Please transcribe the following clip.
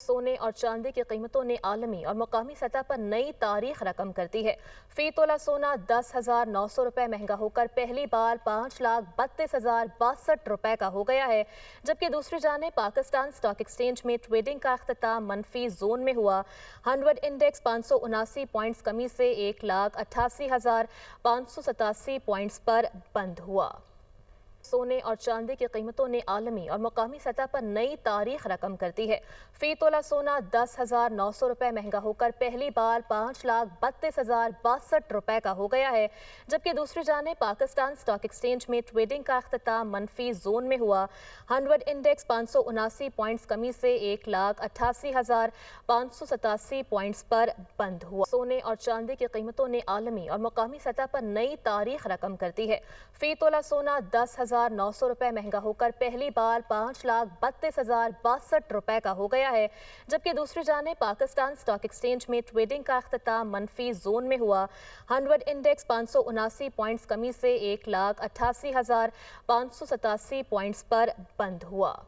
सोने और चांदी की कीमतों ने आलमी और मुकामी सतह पर नई तारीख रकम कर दी है। फी तोला सोना 10,900 रुपए महंगा होकर पहली बार 5,32,062 रुपए का हो गया है, जबकि दूसरी जाने पाकिस्तान स्टॉक एक्सचेंज में ट्रेडिंग का अख्ताम मनफी जोन में हुआ। 100 इंडेक्स 579 पॉइंट्स कमी से 1,88,587 पॉइंट्स पर बंद हुआ। सोने और चांदी की कीमतों ने आलमी और मुकामी सतह पर नई तारीख रकम कर दी है। फी तोला सोना 10,900 रुपए महंगा होकर पहली बार 5,32,062 रुपए का हो गया है, जबकि दूसरी जाने पाकिस्तान स्टॉक एक्सचेंज में ट्रेडिंग का अख्ताम मनफी जोन में हुआ। 100 इंडेक्स 579 पॉइंट्स कमी से 1,88,587 पॉइंट्स पर बंद हुआ। सोने और चांदी की कीमतों ने आलमी और मुकामी सतह पर नई तारीख रकम कर दी है। फी तोला सोना 10,900 रुपए महंगा होकर पहली बार 5,32,062 रुपए का हो गया है, जबकि दूसरी जाने पाकिस्तान स्टॉक एक्सचेंज में ट्रेडिंग का अख्ताम मनफी जोन में हुआ। 100 इंडेक्स 579 पॉइंट्स कमी से 1,88,587 पॉइंट्स पर बंद हुआ।